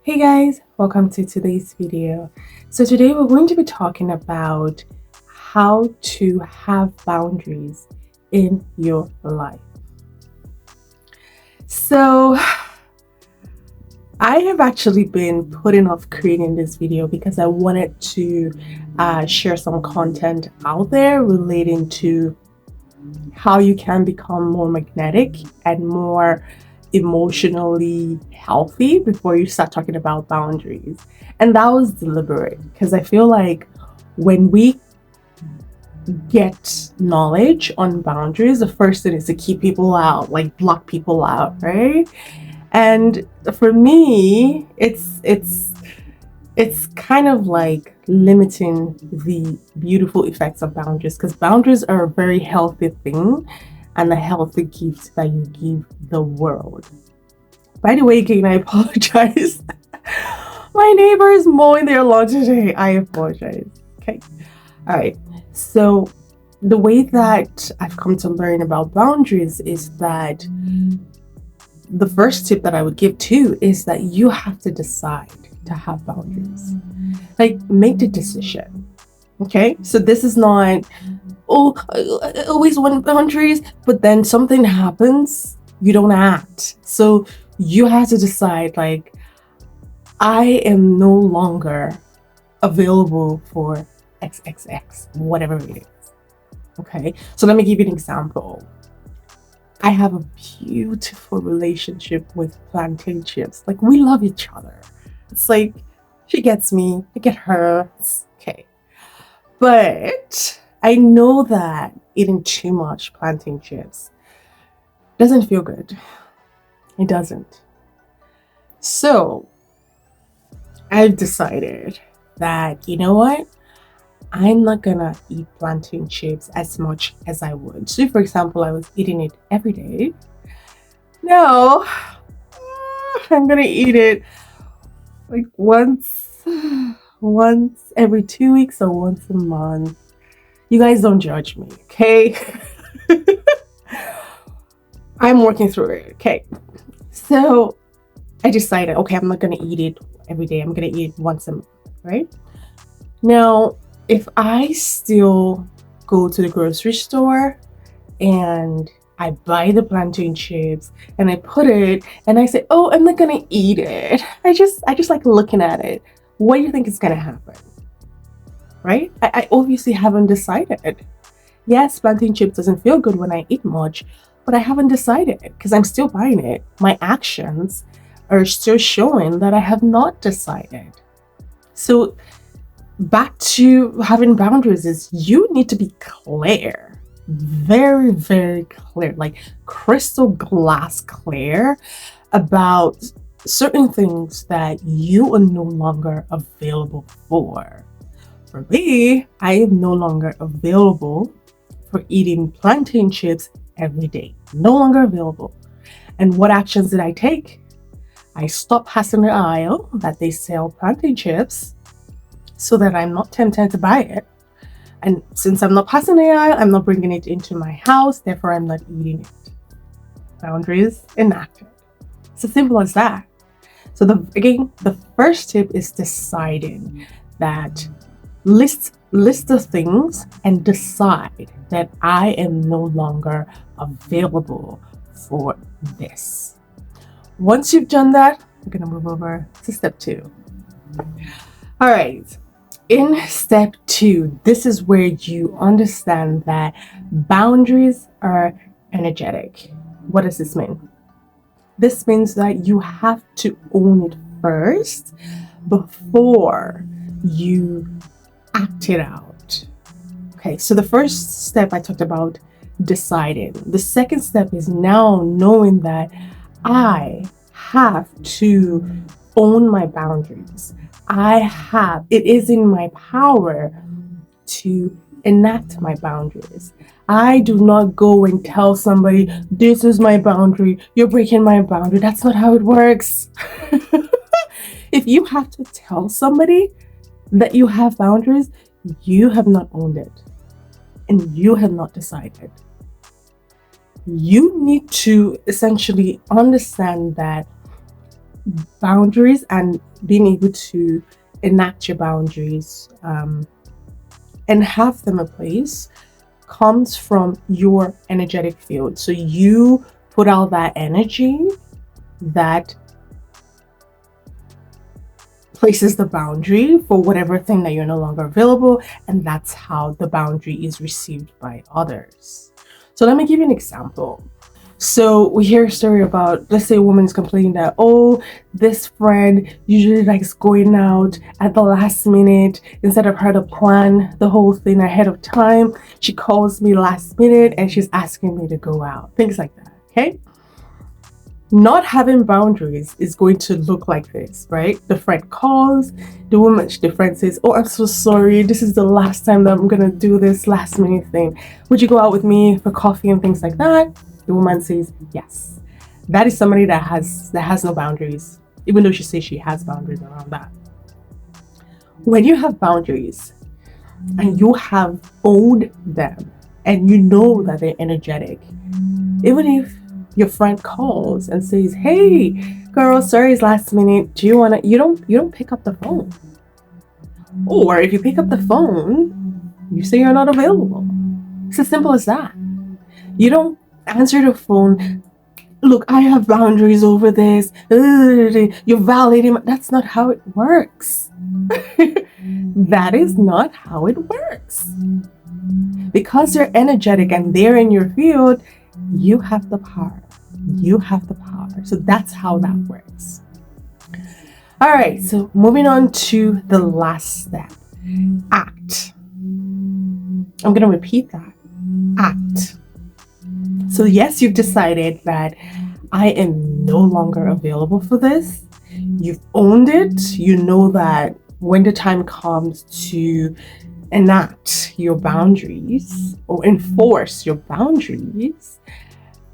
Hey guys, welcome to today's video. So today we're going to be talking about how to have boundaries in your life. So I have actually been putting off creating this video because I wanted to share some content out there relating to how you can become more magnetic and more emotionally healthy before you start talking about boundaries. And that was deliberate because I feel like when we get knowledge on boundaries, the first thing is to keep people out, like block people out, right? And for me, it's kind of like limiting the beautiful effects of boundaries, because boundaries are a very healthy thing and a healthy gift that you give the world. By the way, again, I apologize. My neighbor is mowing their lawn today. I apologize. Okay. All right. So the way that I've come to learn about boundaries is that the first tip that I would give too is that you have to decide to have boundaries. Like, make the decision. Okay, so this is not, oh, I always want boundaries, but then something happens, you don't act. So you have to decide, like, I am no longer available for XXX, whatever it is. Okay, so let me give you an example. I have a beautiful relationship with plantain chips. Like, we love each other. It's like, she gets me, I get her. It's okay. But I know that eating too much plantain chips doesn't feel good. It doesn't. So I've decided that, you know what? I'm not gonna eat plantain chips as much as I would. So, for example, I was eating it every day. No, I'm gonna eat it like once every 2 weeks or once a month. You guys don't judge me, okay? I'm working through it, okay? So I decided, okay, I'm not gonna eat it every day. I'm gonna eat it once a month, right? Now, if I still go to the grocery store and I buy the plantain chips and I put it and I say, oh, I'm not gonna eat it. I just like looking at it. What do you think is gonna happen? Right? I obviously haven't decided. Yes, plantain chips doesn't feel good when I eat much, but I haven't decided because I'm still buying it. My actions are still showing that I have not decided. So back to having boundaries is you need to be clear, very, very clear, like crystal glass clear about certain things that you are no longer available for. For me, I am no longer available for eating plantain chips every day. No longer available. And what actions did I take? I stopped passing the aisle that they sell plantain chips so that I'm not tempted to buy it. And since I'm not passing the aisle, I'm not bringing it into my house, therefore I'm not eating it. Boundaries enacted. It's as simple as that. So the first tip is deciding that list the things and decide that I am no longer available for this. Once you've done that, we're gonna move over to step 2. All right. In step 2, this is where you understand that boundaries are energetic. What does this mean? This means that you have to own it first before you act it out. Okay, so the first step I talked about deciding. The second step is now knowing that I have to own my boundaries. It is in my power to enact my boundaries. I do not go and tell somebody, this is my boundary, you're breaking my boundary. That's not how it works. If you have to tell somebody that you have boundaries, you have not owned it and you have not decided. You need to essentially understand that boundaries and being able to enact your boundaries and have them in place comes from your energetic field. So you put out that energy that places the boundary for whatever thing that you're no longer available, and that's how the boundary is received by others. So let me give you an example. So we hear a story about, let's say a woman is complaining that, oh, this friend usually likes going out at the last minute. Instead of her to plan the whole thing ahead of time, she calls me last minute and she's asking me to go out. Things like that, okay? Not having boundaries is going to look like this, right? The friend calls, the friend says, oh, I'm so sorry. This is the last time that I'm going to do this last minute thing. Would you go out with me for coffee and things like that? The woman says yes. That is somebody that has no boundaries, even though she says she has boundaries around that. When you have boundaries and you have owned them and you know that they're energetic, even if your friend calls and says, hey girl, sorry it's last minute, do you want to, you don't pick up the phone. Or if you pick up the phone, you say you're not available. It's as simple as that. You don't answer the phone, look, I have boundaries over this, you're violating. That's not how it works. That is not how it works. Because you're energetic and they're in your field, you have the power. You have the power. So that's how that works. All right, so moving on to the last step. Act. I'm going to repeat that. Act. So yes, you've decided that I am no longer available for this. You've owned it. You know that when the time comes to enact your boundaries or enforce your boundaries,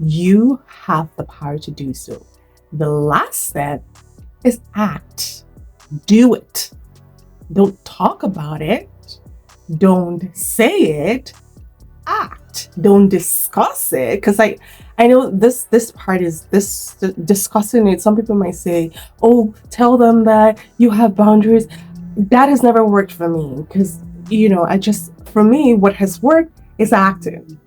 you have the power to do so. The last step is act. Do it. Don't talk about it. Don't say it. Act. Don't discuss it. Because I know this part is this discussing it. Some people might say, oh, tell them that you have boundaries. That has never worked for me because, for me, what has worked is acting.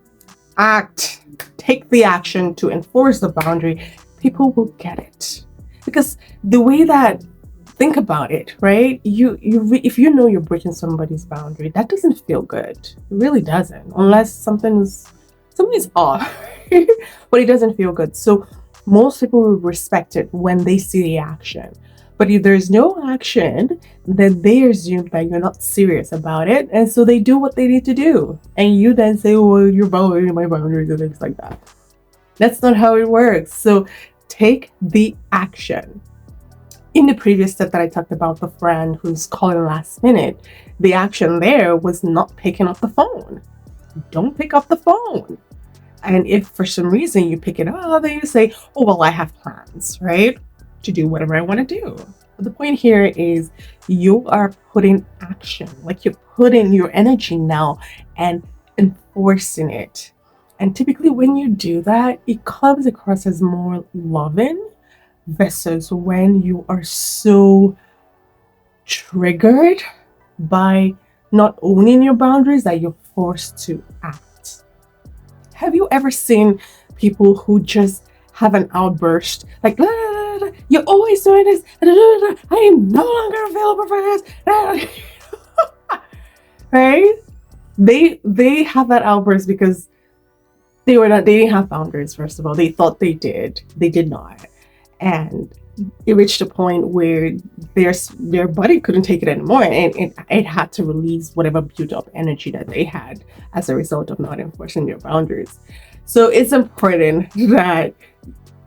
Act. Take the action to enforce the boundary. People will get it. Because the way that, think about it, right? If you know you're breaking somebody's boundary, that doesn't feel good. It really doesn't, unless something's off. But it doesn't feel good. So most people will respect it when they see the action. But if there's no action, then they assume that you're not serious about it. And so they do what they need to do. And you then say, oh, well, you're violating my boundaries and things like that. That's not how it works. So take the action. In the previous step that I talked about, the friend who's calling last minute, the action there was not picking up the phone. Don't pick up the phone. And if for some reason you pick it up, then you say, oh, well, I have plans, right? To do whatever I want to do. But the point here is you are putting action, like you're putting your energy now and enforcing it. And typically when you do that, it comes across as more loving versus when you are so triggered by not owning your boundaries that you're forced to act. Have you ever seen people who just have an outburst like, you're always doing this, I am no longer available for this, right? They have that outburst because they didn't have boundaries. First of all, they thought they did not, and it reached a point where their body couldn't take it anymore, and it had to release whatever built up energy that they had as a result of not enforcing their boundaries. So it's important that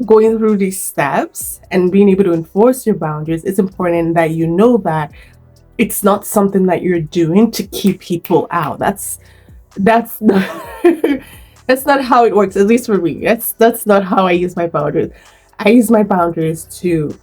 going through these steps and being able to enforce your boundaries, it's important that you know that it's not something that you're doing to keep people out. That's not that's not how it works, at least for me. That's not how I use my boundaries. I use my boundaries to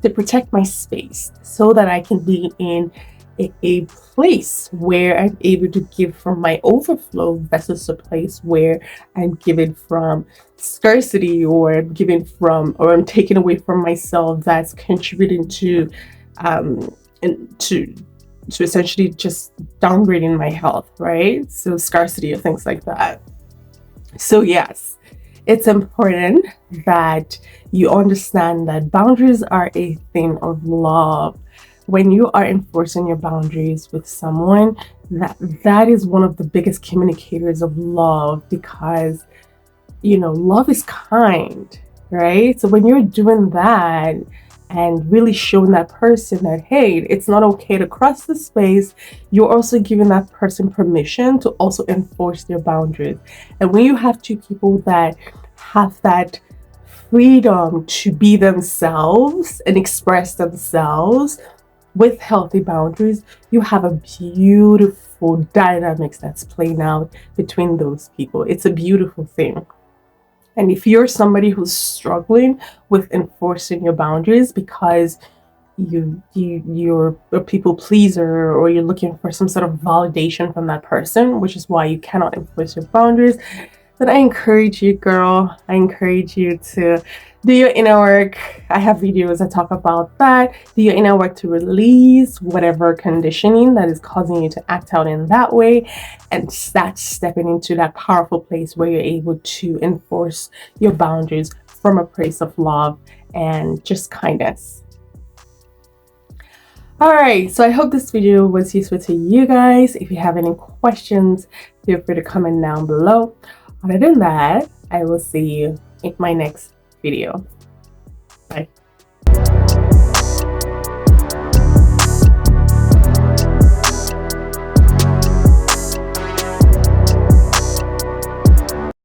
protect my space so that I can be in a place where I'm able to give from my overflow versus a place where I'm giving from scarcity, or I'm giving from, or I'm taking away from myself, that's contributing to and to essentially just downgrading my health, right? So scarcity or things like that. So yes, it's important that you understand that boundaries are a thing of love. When you are enforcing your boundaries with someone, that is one of the biggest communicators of love, because love is kind, right? So when you're doing that and really showing that person that, hey, it's not okay to cross the space, you're also giving that person permission to also enforce their boundaries. And when you have two people that have that freedom to be themselves and express themselves with healthy boundaries, you have a beautiful dynamics that's playing out between those people. It's a beautiful thing. And if you're somebody who's struggling with enforcing your boundaries because you're a people pleaser, or you're looking for some sort of validation from that person, which is why you cannot enforce your boundaries, then I encourage you, girl. I encourage you to do your inner work. I have videos that talk about that. Do your inner work to release whatever conditioning that is causing you to act out in that way, and start stepping into that powerful place where you're able to enforce your boundaries from a place of love and just kindness. Alright, so I hope this video was useful to you guys. If you have any questions, feel free to comment down below. Other than that, I will see you in my next video. Bye.